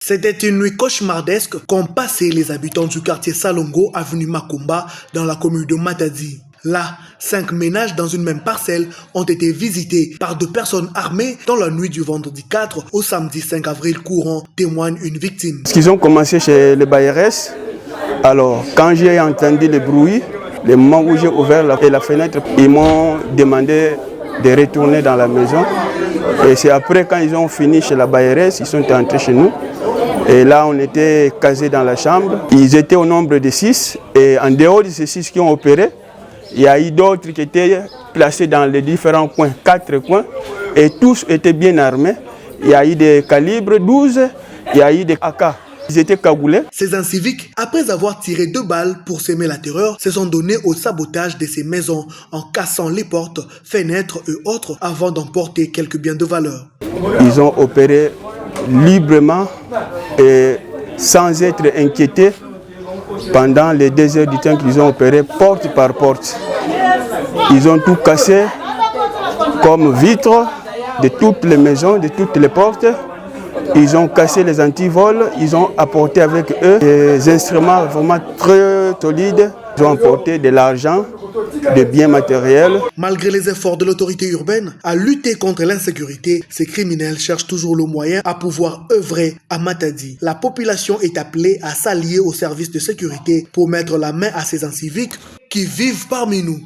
C'était une nuit cauchemardesque qu'ont passé les habitants du quartier Salongo, avenue Makumba, dans la commune de Matadi. Là, 5 ménages dans une même parcelle ont été visités par 2 personnes armées dans la nuit du vendredi 4 au samedi 5 avril courant, témoigne une victime. Ils ont commencé chez les Bayeres. Alors, quand j'ai entendu le bruit, le moment où j'ai ouvert la fenêtre, ils m'ont demandé de retourner dans la maison. Et c'est après, quand ils ont fini chez la Bayeres, ils sont entrés chez nous. Et là, on était casés dans la chambre. Ils étaient au nombre de 6. Et en dehors de ces 6 qui ont opéré, il y a eu d'autres qui étaient placés dans les différents coins, 4 coins. Et tous étaient bien armés. Il y a eu des calibres 12, il y a eu des AK. Ils étaient cagoulés. Ces inciviques, après avoir tiré 2 balles pour s'aimer la terreur, se sont donnés au sabotage de ces maisons en cassant les portes, fenêtres et autres avant d'emporter quelques biens de valeur. Ils ont opéré librement et sans être inquiétés pendant les 2 heures du temps qu'ils ont opéré porte par porte. Ils ont tout cassé comme vitres de toutes les maisons, de toutes les portes. Ils ont cassé les antivols, ils ont apporté avec eux des instruments vraiment très solides. Ils ont apporté de l'argent, des biens matériels. Malgré les efforts de l'autorité urbaine à lutter contre l'insécurité, ces criminels cherchent toujours le moyen à pouvoir œuvrer à Matadi. La population est appelée à s'allier aux services de sécurité pour mettre la main à ces inciviques qui vivent parmi nous.